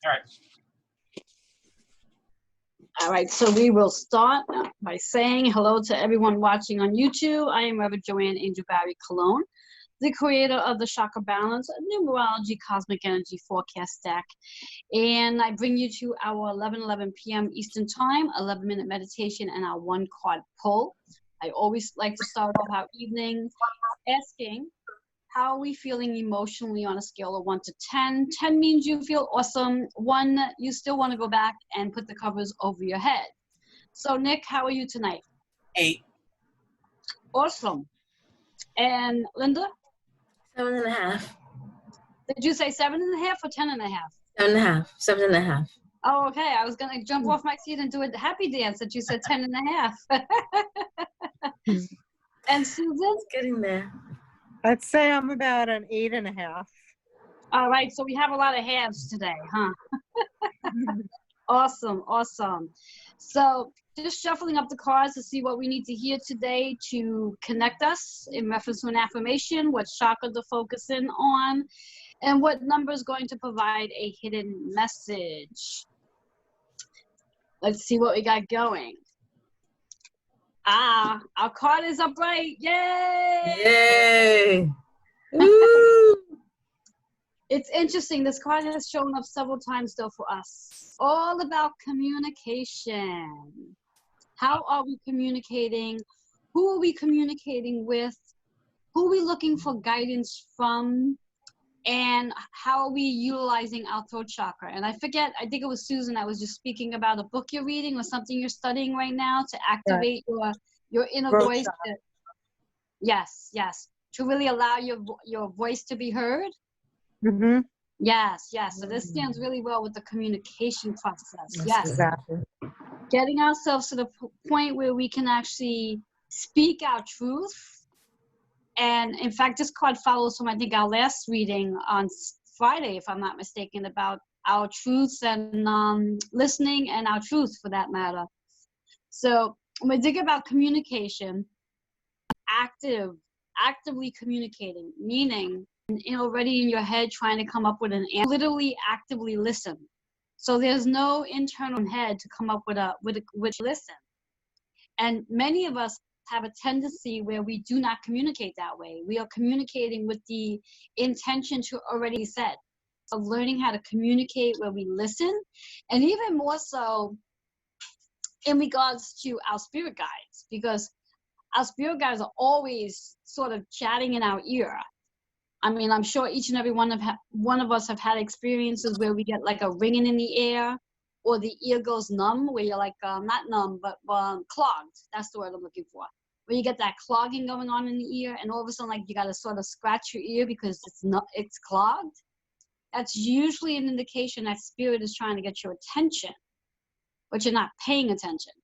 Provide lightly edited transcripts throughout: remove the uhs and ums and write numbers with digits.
All right. All right, so we will start by saying hello to everyone watching on YouTube. I am Reverend Joanne Angel Barry Cologne, the creator of the Chakra Balance, a numerology cosmic energy forecast deck. And I bring you to our 11:11 p.m. Eastern Time, 11-minute meditation, and our one card pull. I always like to start off our evening asking, how are we feeling emotionally on a scale of 1 to 10? 10 means you feel awesome. 1, you still want to go back and put the covers over your head. So, Nick, how are you tonight? 8. Awesome. And Linda? 7.5. Did you say 7.5 or 10.5? 7.5. 7.5. Oh, okay. I was going to jump off my seat and do a happy dance that you said 10.5. And Susan? Getting there. I'd say I'm about an 8.5. All right, so we have a lot of halves today, huh? Awesome, awesome. So just shuffling up the cards to see what we need to hear today to connect us in reference to an affirmation, what chakra to focus in on, and what number is going to provide a hidden message. Let's see what we got going. Ah, our card is upright. Yay! Yay! Woo! It's interesting. This card has shown up several times, though, for us. All about communication. How are we communicating? Who are we communicating with? Who are we looking for guidance from? And how are we utilizing our throat chakra? And I forget, I think it was Susan that was just speaking about a book you're reading or something you're studying right now to activate your inner Throat voice. chakra. Yes, yes. To really allow your voice to be heard. Mm-hmm. Yes, yes. So this stands really well with the communication process. Yes, Yes. Exactly. Getting ourselves to the point where we can actually speak our truth. And in fact, this card follows from, I think, our last reading on Friday, if I'm not mistaken, about our truths and listening and our truth for that matter. So when we think about communication, actively communicating, meaning already in your head trying to come up with an answer, literally actively listen. So there's no internal head to come up with which listen. And many of us have a tendency where we do not communicate that way. We are communicating with the intention to already said. So learning how to communicate where we listen, and even more so in regards to our spirit guides, because our spirit guides are always sort of chatting in our ear. I mean, I'm sure each and every one of us have had experiences where we get like a ringing in the air, or the ear goes numb, where you're like, not numb, but clogged. That's the word I'm looking for. Where you get that clogging going on in the ear, and all of a sudden, like, you got to sort of scratch your ear because it's clogged. That's usually an indication that spirit is trying to get your attention, but you're not paying attention.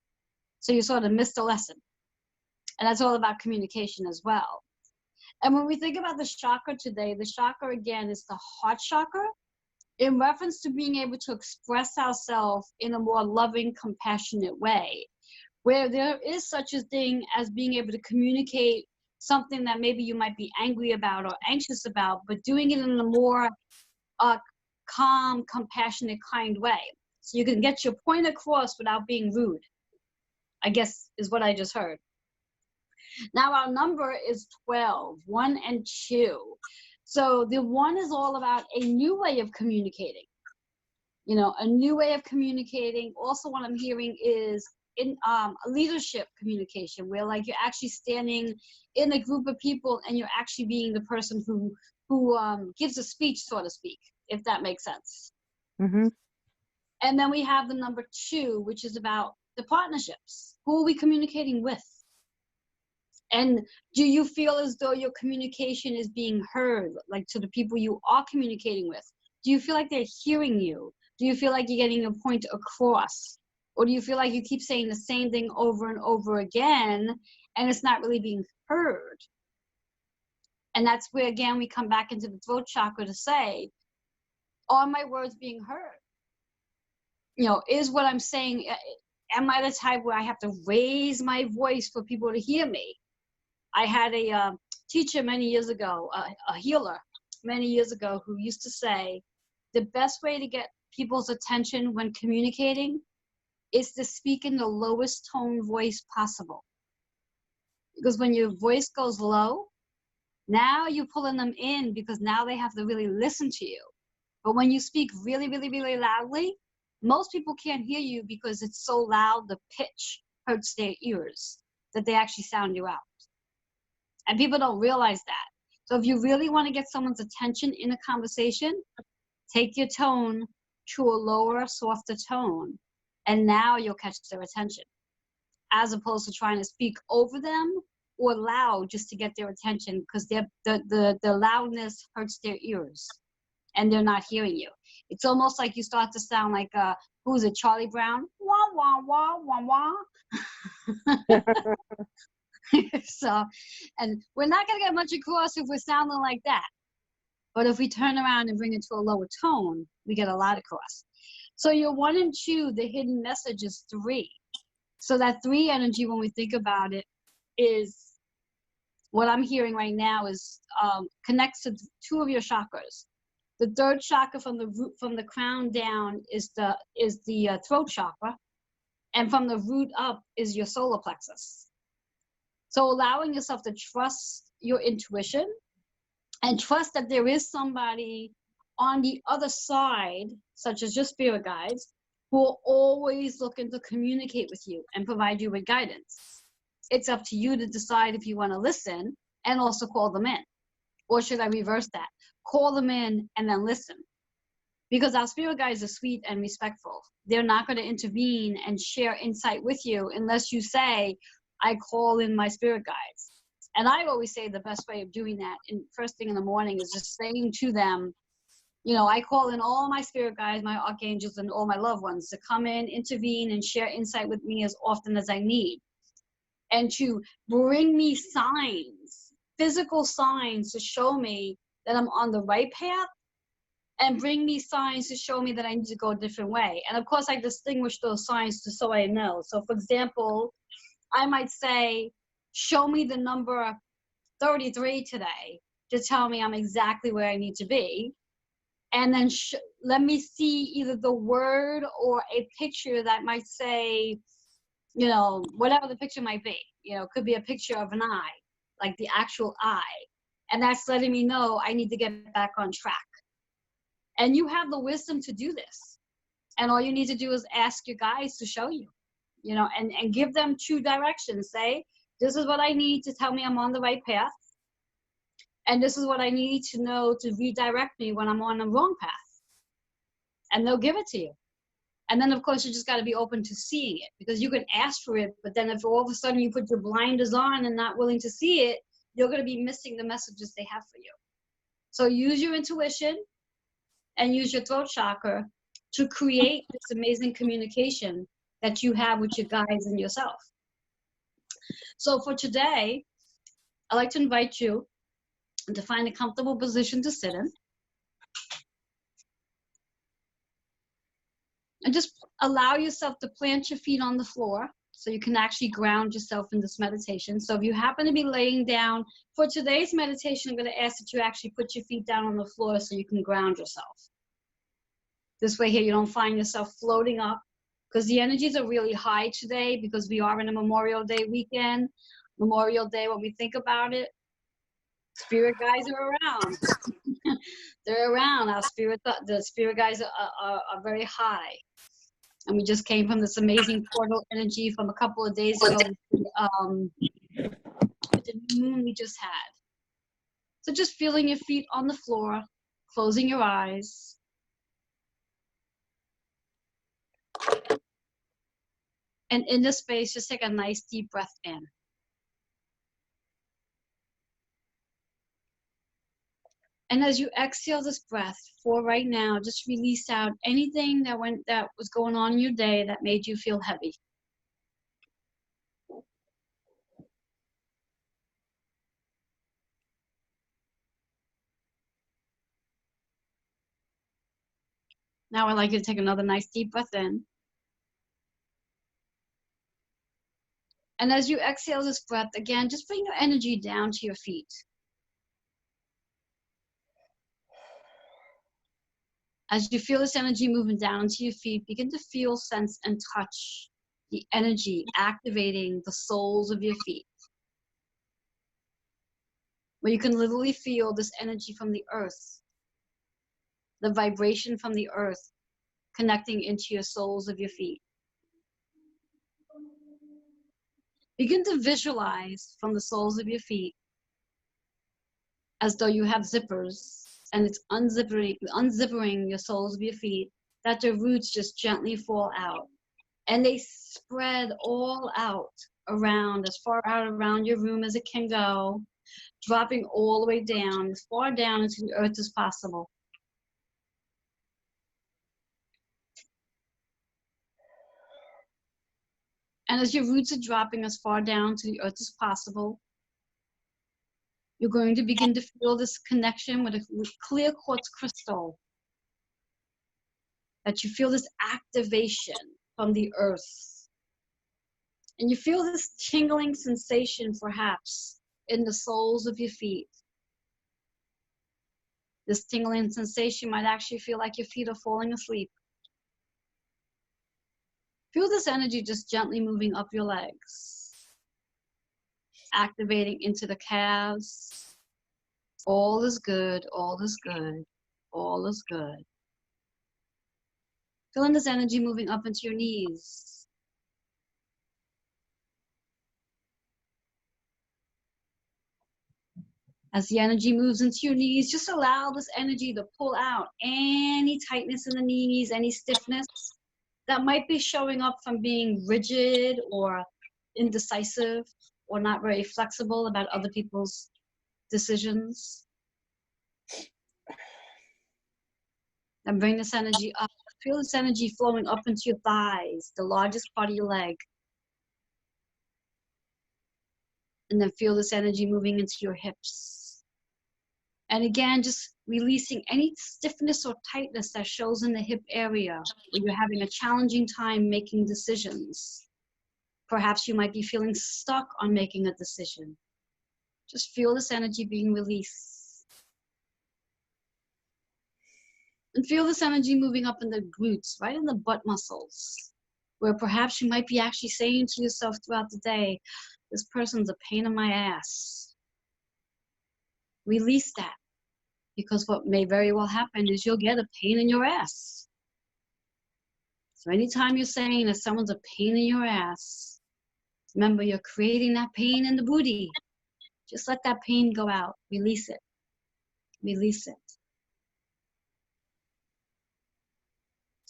So you sort of missed the lesson. And that's all about communication as well. And when we think about the chakra today, the chakra, again, is the heart chakra, in reference to being able to express ourselves in a more loving, compassionate way, where there is such a thing as being able to communicate something that maybe you might be angry about or anxious about, but doing it in a more calm, compassionate, kind way. So you can get your point across without being rude, I guess is what I just heard. Now our number is 12, 1 and 2. So the 1 is all about a new way of communicating. You know, a new way of communicating. Also what I'm hearing is in leadership communication, where like you're actually standing in a group of people and you're actually being the person who gives a speech, so to speak, if that makes sense. Mm-hmm. And then we have the number 2, which is about the partnerships. Who are we communicating with? And do you feel as though your communication is being heard, like to the people you are communicating with? Do you feel like they're hearing you? Do you feel like you're getting a point across? Or do you feel like you keep saying the same thing over and over again and it's not really being heard? And that's where, again, we come back into the throat chakra to say, are my words being heard? You know, is what I'm saying, am I the type where I have to raise my voice for people to hear me? I had a teacher many years ago, a healer many years ago, who used to say, the best way to get people's attention when communicating is to speak in the lowest tone voice possible. Because when your voice goes low, now you're pulling them in because now they have to really listen to you. But when you speak really, really, really loudly, most people can't hear you because it's so loud, the pitch hurts their ears, that they actually sound you out. And people don't realize that. So if you really want to get someone's attention in a conversation, take your tone to a lower, softer tone, and now you'll catch their attention, as opposed to trying to speak over them or loud just to get their attention, because the loudness hurts their ears and they're not hearing you. It's almost like you start to sound like, who's it, Charlie Brown? Wah, wah, wah, wah, wah. So, and we're not going to get much across if we're sounding like that. But if we turn around and bring it to a lower tone, we get a lot across. So your 1 and 2, the hidden message is 3. So that 3 energy, when we think about it, is what I'm hearing right now is connects to 2 of your chakras. The 3rd chakra from the root, from the crown down, is the throat chakra, and from the root up is your solar plexus. So allowing yourself to trust your intuition and trust that there is somebody on the other side, such as your spirit guides, who are always looking to communicate with you and provide you with guidance. It's up to you to decide if you want to listen and also call them in. Or should I reverse that? Call them in and then listen. Because our spirit guides are sweet and respectful. They're not going to intervene and share insight with you unless you say, I call in my spirit guides. And I always say the best way of doing that first thing in the morning is just saying to them, you know, I call in all my spirit guides, my archangels, and all my loved ones to come in, intervene, and share insight with me as often as I need. And to bring me signs, physical signs to show me that I'm on the right path, and bring me signs to show me that I need to go a different way. And of course, I distinguish those signs just so I know. So for example, I might say, show me the number 33 today to tell me I'm exactly where I need to be. And then let me see either the word or a picture that might say, you know, whatever the picture might be. You know, it could be a picture of an eye, like the actual eye. And that's letting me know I need to get back on track. And you have the wisdom to do this. And all you need to do is ask your guides to show you, you know, and give them 2 directions. Say, this is what I need to tell me I'm on the right path. And this is what I need to know to redirect me when I'm on the wrong path. And they'll give it to you. And then, of course, you just got to be open to seeing it, because you can ask for it, but then if all of a sudden you put your blinders on and not willing to see it, you're going to be missing the messages they have for you. So use your intuition and use your throat chakra to create this amazing communication that you have with your guides and yourself. So for today, I'd like to invite you to find a comfortable position to sit in. And just allow yourself to plant your feet on the floor so you can actually ground yourself in this meditation. So if you happen to be laying down, for today's meditation, I'm going to ask that you actually put your feet down on the floor so you can ground yourself. This way here you don't find yourself floating up, because the energies are really high today because we are in a Memorial Day weekend. Memorial Day, when we think about it, spirit guides are around. They're around. The spirit guides are very high. And we just came from this amazing portal energy from a couple of days ago with the new moon we just had. So just feeling your feet on the floor, closing your eyes. And in this space, just take a nice deep breath in. And as you exhale this breath for right now, just release out anything that was going on in your day that made you feel heavy. Now I'd like you to take another nice deep breath in. And as you exhale this breath, again, just bring your energy down to your feet. As you feel this energy moving down into your feet, begin to feel, sense, and touch the energy activating the soles of your feet. Where you can literally feel this energy from the earth, the vibration from the earth connecting into your soles of your feet. Begin to visualize from the soles of your feet as though you have zippers and it's unzippering your soles of your feet, that the roots just gently fall out. And they spread all out around, as far out around your room as it can go, dropping all the way down, as far down into the earth as possible. And as your roots are dropping as far down to the earth as possible, you're going to begin to feel this connection with a clear quartz crystal. That you feel this activation from the earth. And you feel this tingling sensation, perhaps, in the soles of your feet. This tingling sensation might actually feel like your feet are falling asleep. Feel this energy just gently moving up your legs, activating into the calves. All is good, all is good, all is good. Feeling this energy moving up into your knees. As the energy moves into your knees, just allow this energy to pull out any tightness in the knees, any stiffness that might be showing up from being rigid or indecisive or not very flexible about other people's decisions. And bring this energy up. Feel this energy flowing up into your thighs, the largest part of your leg. And then feel this energy moving into your hips. And again, just releasing any stiffness or tightness that shows in the hip area where you're having a challenging time making decisions. Perhaps you might be feeling stuck on making a decision. Just feel this energy being released. And feel this energy moving up in the glutes, right in the butt muscles, where perhaps you might be actually saying to yourself throughout the day, this person's a pain in my ass. Release that, because what may very well happen is you'll get a pain in your ass. So anytime you're saying that someone's a pain in your ass, remember you're creating that pain in the booty. Just let that pain go out. Release it. Release it.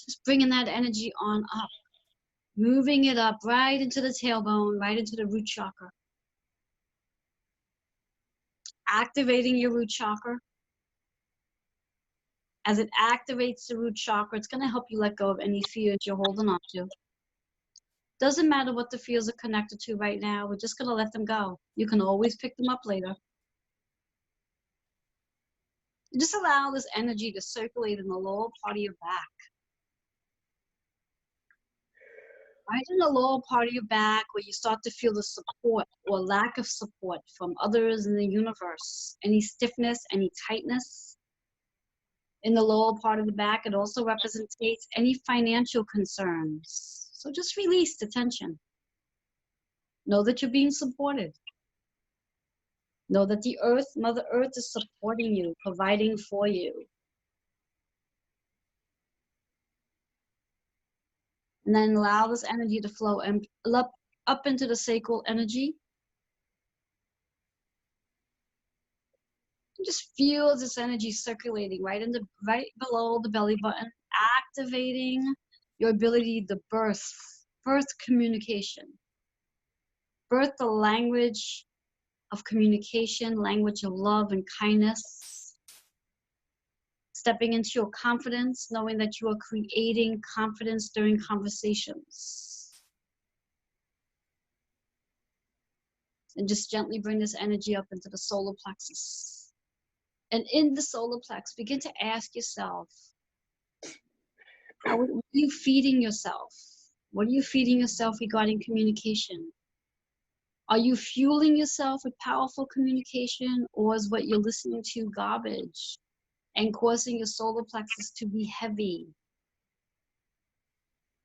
Just bringing that energy on up. Moving it up right into the tailbone, right into the root chakra. Activating your root chakra. As it activates the root chakra, it's going to help you let go of any fears you're holding on to. Doesn't matter what the fears are connected to right now. We're just going to let them go. You can always pick them up later. Just allow this energy to circulate in the lower part of your back. Right in the lower part of your back where you start to feel the support or lack of support from others in the universe. Any stiffness, any tightness in the lower part of the back. It also represents any financial concerns. So just release the tension. Know that you're being supported. Know that the earth, Mother Earth, is supporting you, providing for you. And then allow this energy to flow and up into the sacral energy. And just feel this energy circulating right below the belly button, activating your ability to birth communication. Birth the language of communication, language of love and kindness. Stepping into your confidence, knowing that you are creating confidence during conversations. And just gently bring this energy up into the solar plexus. And in the solar plexus, begin to ask yourself, what are you feeding yourself? What are you feeding yourself regarding communication? Are you fueling yourself with powerful communication, or is what you're listening to garbage? and causing your solar plexus to be heavy.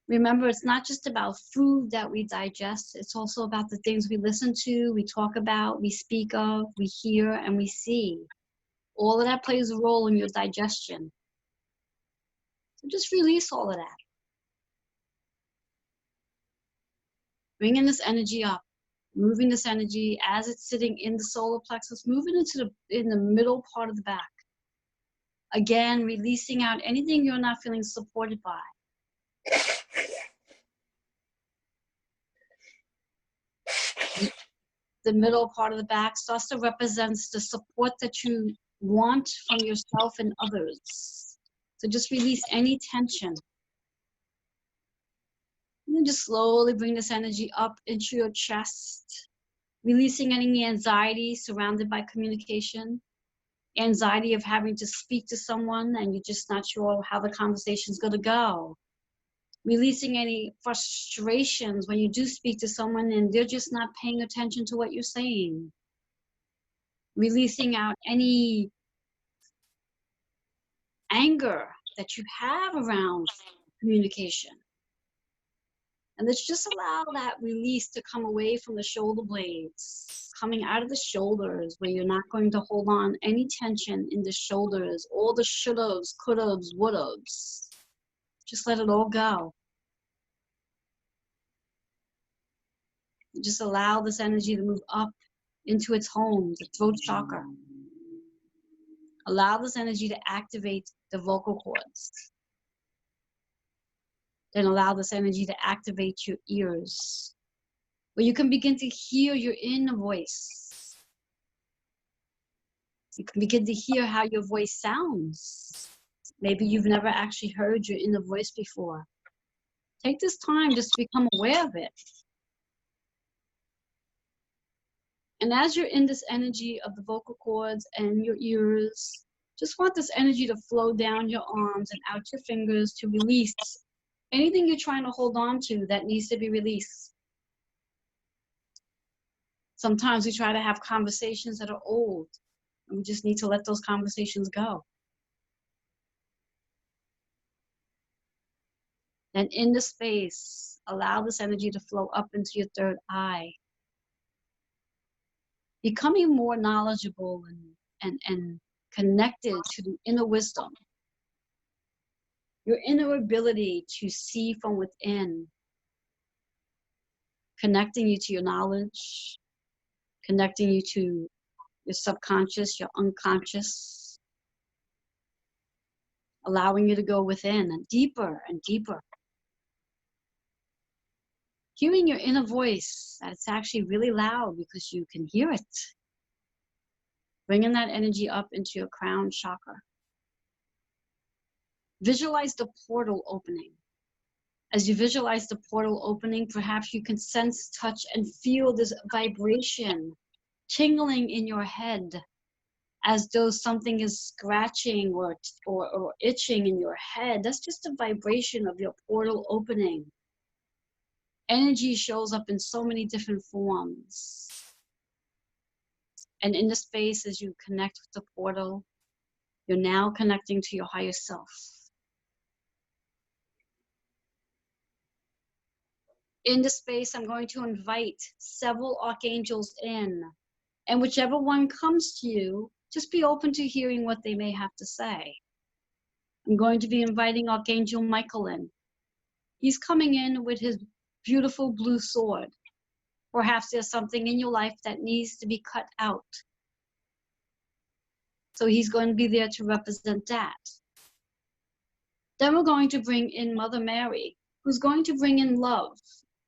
Remember, it's not just about food that we digest, it's also about the things we listen to, we talk about, we speak of, we hear, and we see. All of that plays a role in your digestion. So just release all of that. Bringing this energy up, moving this energy as it's sitting in the solar plexus, moving into in the middle part of the back. Again, releasing out anything you're not feeling supported by. The middle part of the back starts to represent the support that you want from yourself and others. So just release any tension. And then just slowly bring this energy up into your chest, releasing any anxiety surrounded by communication, anxiety of having to speak to someone and you're just not sure how the conversation's going to go. Releasing any frustrations when you do speak to someone and they're just not paying attention to what you're saying. Releasing out any anger that you have around communication. And let's just allow that release to come away from the shoulder blades, coming out of the shoulders, where you're not going to hold on any tension in the shoulders, all the should-haves, could-haves, would-haves. Just let it all go. Just allow this energy to move up into its home, the throat chakra. Allow this energy to activate the vocal cords. Then allow this energy to activate your ears, where you can begin to hear your inner voice. You can begin to hear how your voice sounds. Maybe you've never actually heard your inner voice before. Take this time just to become aware of it. And as you're in this energy of the vocal cords and your ears, just want this energy to flow down your arms and out your fingers to release anything you're trying to hold on to that needs to be released. Sometimes we try to have conversations that are old, and we just need to let those conversations go. And in the space, allow this energy to flow up into your third eye, becoming more knowledgeable and connected to the inner wisdom, your inner ability to see from within, connecting you to your knowledge, connecting you to your subconscious, your unconscious, allowing you to go within and deeper and deeper. Hearing your inner voice, that it's actually really loud because you can hear it. Bringing that energy up into your crown chakra. Visualize the portal opening. As you visualize the portal opening, perhaps you can sense, touch, and feel this vibration tingling in your head, as though something is scratching or itching in your head. That's just a vibration of your portal opening. Energy shows up in so many different forms. And in the space, as you connect with the portal, you're now connecting to your higher self. In the space, I'm going to invite several archangels in. And whichever one comes to you, just be open to hearing what they may have to say. I'm going to be inviting Archangel Michael in. He's coming in with his beautiful blue sword. Perhaps there's something in your life that needs to be cut out. So he's going to be there to represent that. Then we're going to bring in Mother Mary, who's going to bring in love,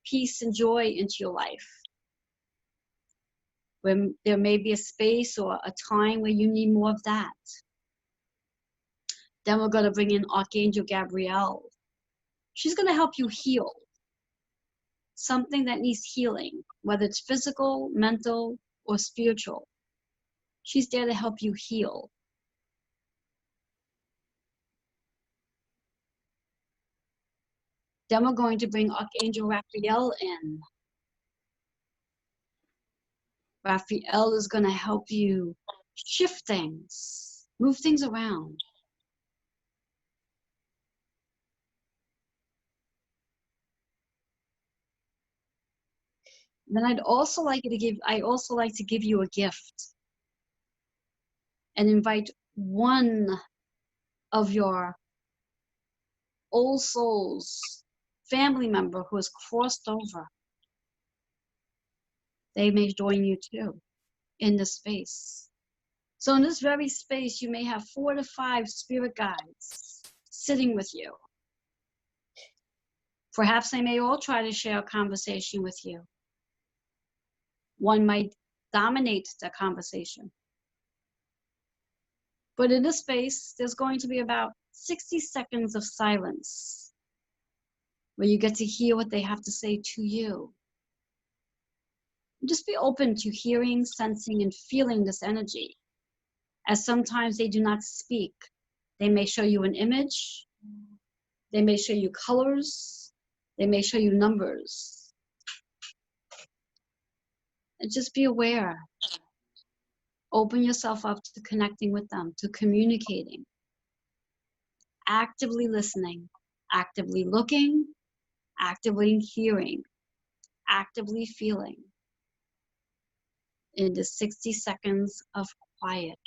peace, and joy into your life. When there may be a space or a time where you need more of that. Then we're going to bring in Archangel Gabrielle. She's going to help you heal something that needs healing, whether it's physical, mental, or spiritual. She's there to help you heal. Then we're going to bring Archangel Raphael in. Raphael is going to help you shift things, move things around. Then I also like to give you a gift and invite one of your old souls, family member who has crossed over. They may join you too in this space. So in this very space, you may have 4 to 5 spirit guides sitting with you. Perhaps they may all try to share a conversation with you. One might dominate the conversation. But in this space, there's going to be about 60 seconds of silence where you get to hear what they have to say to you. Just be open to hearing, sensing, and feeling this energy. As sometimes they do not speak. They may show you an image. They may show you colors. They may show you numbers. And just be aware. Open yourself up to connecting with them, to communicating. Actively listening, actively looking, actively hearing, actively feeling in the 60 seconds of quiet.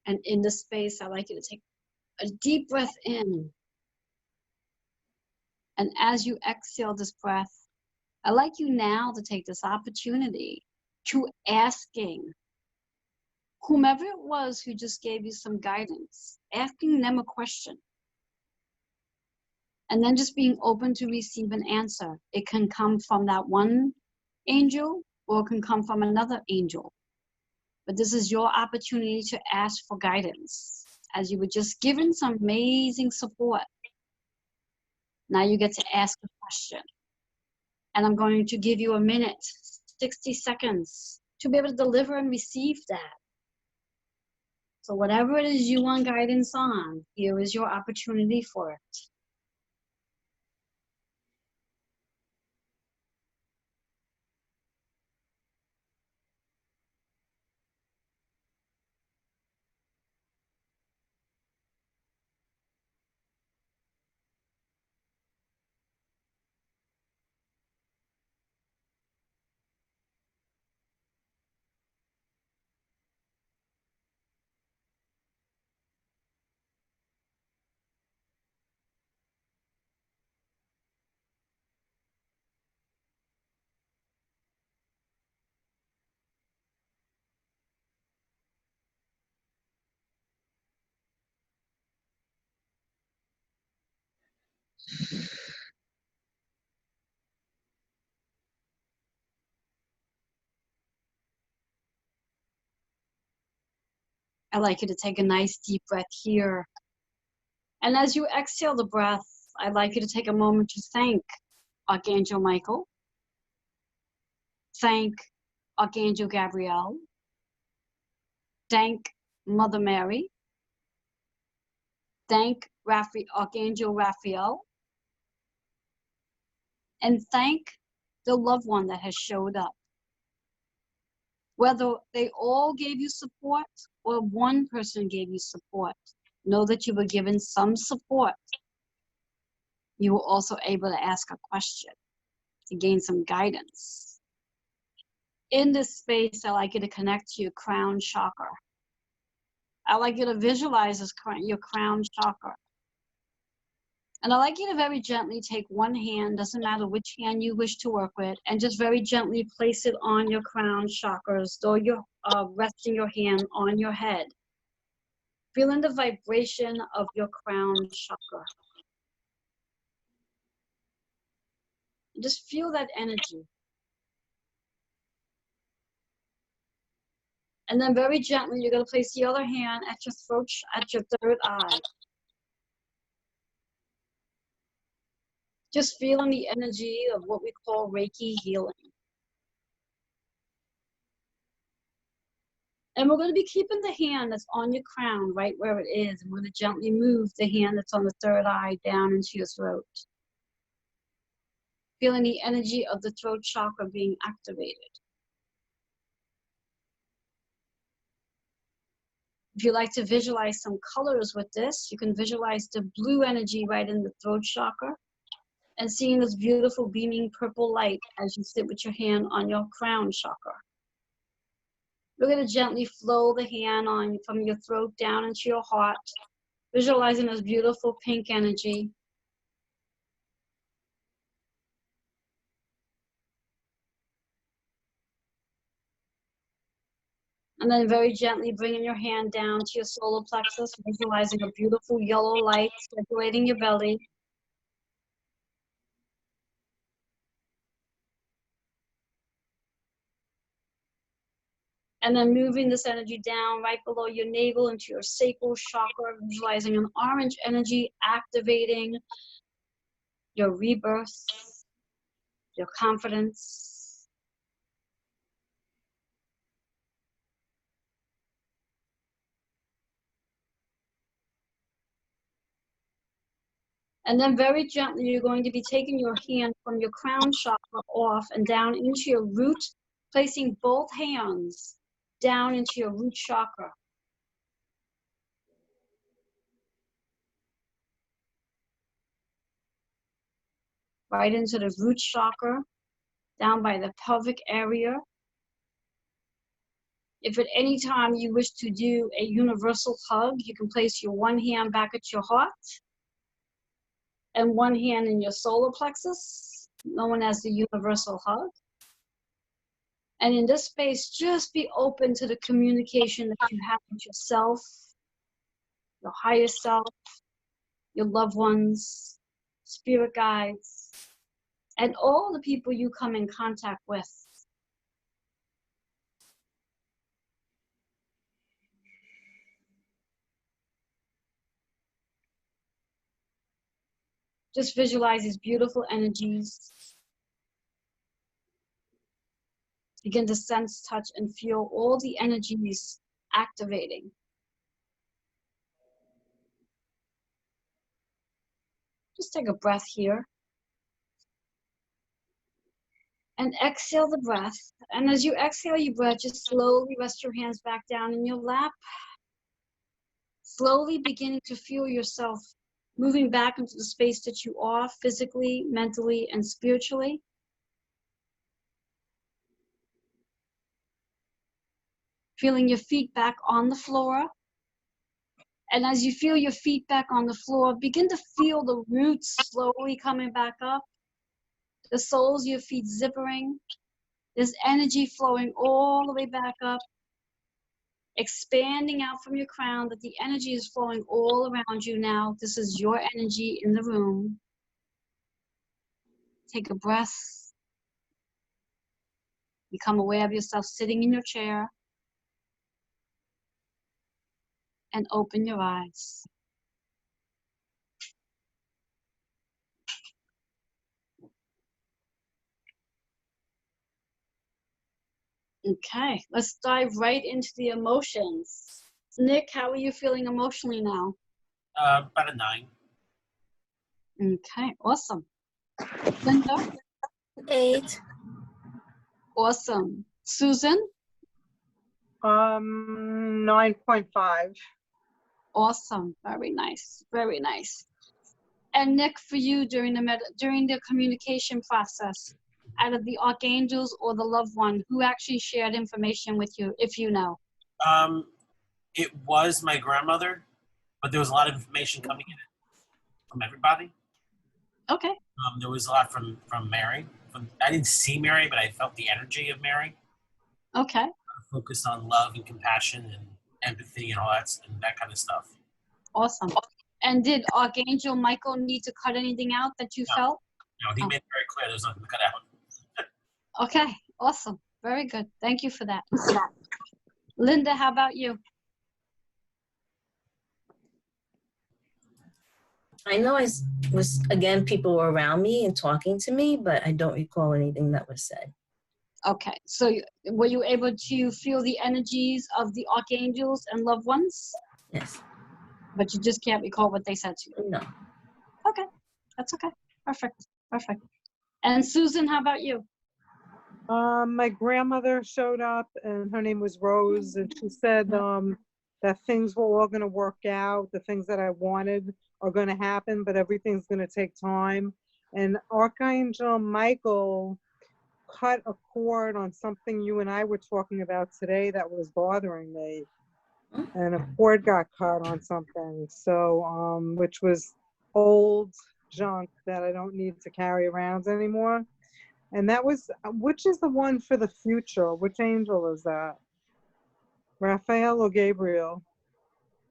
And in this space, I'd like you to take a deep breath in. And as you exhale this breath, I'd like you now to take this opportunity to asking whomever it was who just gave you some guidance, asking them a question. And then just being open to receive an answer. It can come from that one angel or it can come from another angel. But this is your opportunity to ask for guidance. As you were just given some amazing support, now you get to ask a question. And I'm going to give you a minute, 60 seconds, to be able to deliver and receive that. So whatever it is you want guidance on, here is your opportunity for it. I'd like you to take a nice deep breath here. And as you exhale the breath, I'd like you to take a moment to thank Archangel Michael, thank Archangel Gabriel, thank Mother Mary, thank Archangel Raphael, and thank the loved one that has showed up. Whether they all gave you support or one person gave you support, know that you were given some support. You were also able to ask a question to gain some guidance. In this space, I'd like you to connect to your crown chakra. I like you to visualize this your crown chakra. And I like you to very gently take one hand, doesn't matter which hand you wish to work with, and just very gently place it on your crown chakras, though you're resting your hand on your head. Feeling the vibration of your crown chakra. Just feel that energy. And then very gently, you're going to place the other hand at your throat, at your third eye. Just feeling the energy of what we call Reiki healing. And we're going to be keeping the hand that's on your crown right where it is. And we're going to gently move the hand that's on the third eye down into your throat. Feeling the energy of the throat chakra being activated. If you like to visualize some colors with this, you can visualize the blue energy right in the throat chakra and seeing this beautiful beaming purple light as you sit with your hand on your crown chakra. We're going to gently flow the hand on from your throat down into your heart, visualizing this beautiful pink energy. And then very gently bringing your hand down to your solar plexus, visualizing a beautiful yellow light circulating your belly. And then moving this energy down right below your navel into your sacral chakra, visualizing an orange energy activating your rebirth, your confidence. And then very gently, you're going to be taking your hand from your crown chakra off and down into your root, placing both hands down into your root chakra. Right into the root chakra, down by the pelvic area. If at any time you wish to do a universal hug, you can place your one hand back at your heart and one hand in your solar plexus, known as the universal hug. And in this space, just be open to the communication that you have with yourself, your higher self, your loved ones, spirit guides, and all the people you come in contact with. Just visualize these beautiful energies. Begin to sense, touch, and feel all the energies activating. Just take a breath here. And exhale the breath. And as you exhale your breath, just slowly rest your hands back down in your lap. Slowly beginning to feel yourself moving back into the space that you are physically, mentally, and spiritually. Feeling your feet back on the floor. And as you feel your feet back on the floor, begin to feel the roots slowly coming back up. The soles of your feet zippering. There's energy flowing all the way back up. Expanding out from your crown, that the energy is flowing all around you now. This is your energy in the room. Take a breath. Become aware of yourself sitting in your chair. And open your eyes. Okay, let's dive right into the emotions. Nick, how are you feeling emotionally now? About a 9. Okay, awesome. Linda? 8. Awesome. Susan? 9.5. Awesome. Very nice. Very nice. And Nick, for you during the communication process, out of the archangels or the loved one, who actually shared information with you, if you know? It was my grandmother, but there was a lot of information coming in from everybody. Okay. There was a lot from Mary. I didn't see Mary, but I felt the energy of Mary. Okay. Focused on love and compassion and empathy and all that and that kind of stuff. Awesome. And did Archangel Michael need to cut anything out that you felt? No, he made it very clear there's nothing to cut out. Okay. Awesome. Very good. Thank you for that. Linda, how about you? I know I was, again, people were around me and talking to me, but I don't recall anything that was said. Okay. So were you able to feel the energies of the archangels and loved ones? Yes. But you just can't recall what they said to you? No. Okay. That's okay. Perfect. Perfect. And Susan, how about you? My grandmother showed up and her name was Rose, and she said that things were all going to work out. The things that I wanted are going to happen, but everything's going to take time. And Archangel Michael cut a cord on something you and I were talking about today that was bothering me. And a cord got cut on something, so which was old junk that I don't need to carry around anymore. And that was, which is the one for the future? Which angel is that? Raphael or Gabriel?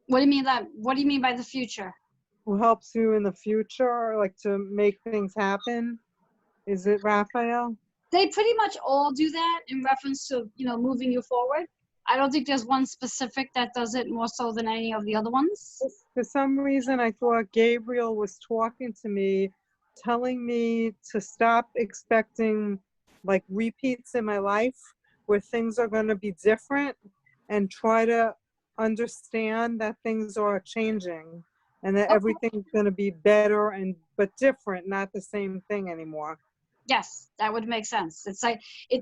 What do you mean by the future? Who helps you in the future, like to make things happen? Is it Raphael? They pretty much all do that in reference to, moving you forward. I don't think there's one specific that does it more so than any of the other ones. For some reason, I thought Gabriel was talking to me, telling me to stop expecting like repeats in my life where things are going to be different, and try to understand that things are changing and that everything's going to be better but different, not the same thing anymore. Yes, that would make sense. It's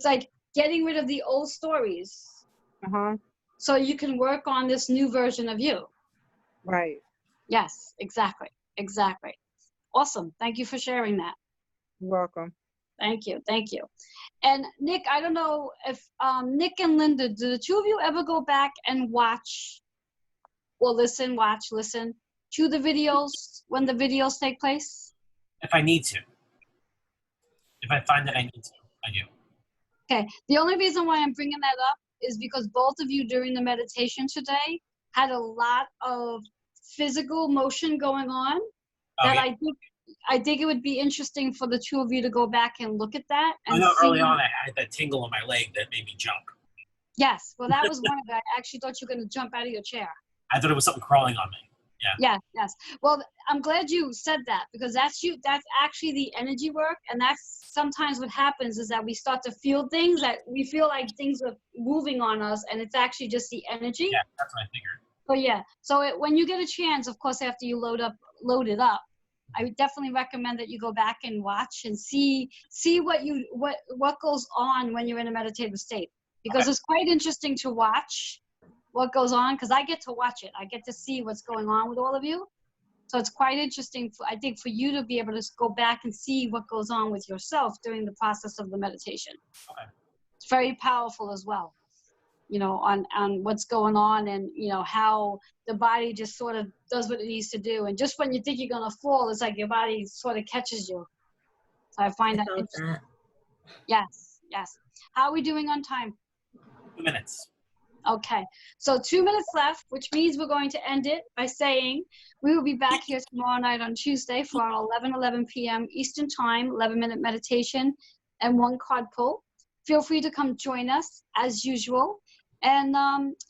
like getting rid of the old stories. So you can work on this new version of you. Right. Yes, exactly. Exactly. Awesome. Thank you for sharing that. You're welcome. Thank you. Thank you. And Nick, I don't know if Nick and Linda, do the two of you ever go back and watch or listen to the videos when the videos take place? If I need to. If I find that I need to, I do. Okay. The only reason why I'm bringing that up is because both of you during the meditation today had a lot of physical motion going on that I think it would be interesting for the two of you to go back and look at that. And I know see. early on I had that tingle in my leg that made me jump. Yes, well, that was one of it. I actually thought you were going to jump out of your chair. I thought it was something crawling on me. Yeah. Yes. Well, I'm glad you said that, because that's actually the energy work, and that's sometimes what happens is that we start to feel things that we feel like things are moving on us, and it's actually just the energy. Yeah, that's what I figured. But yeah, so when you get a chance, of course, after you load it up, I would definitely recommend that you go back and watch and see what goes on when you're in a meditative state, because it's quite interesting to watch what goes on, because I get to watch it. I get to see what's going on with all of you. So it's quite interesting, I think, for you to be able to go back and see what goes on with yourself during the process of the meditation. Okay. It's very powerful as well, on what's going on, and, how the body just sort of does what it needs to do. And just when you think you're going to fall, it's like your body sort of catches you. So I find that interesting. Yes. How are we doing on time? 2 minutes. Okay, so 2 minutes left, which means we're going to end it by saying we will be back here tomorrow night on Tuesday for our 11 p.m. Eastern Time, 11-minute meditation and 1 card pull. Feel free to come join us as usual, and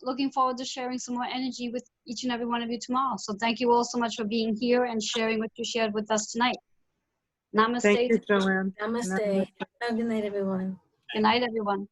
looking forward to sharing some more energy with each and every one of you tomorrow. So thank you all so much for being here and sharing what you shared with us tonight. Namaste. Thank you, Joanne. Namaste. Have a good night, everyone. Good night, everyone.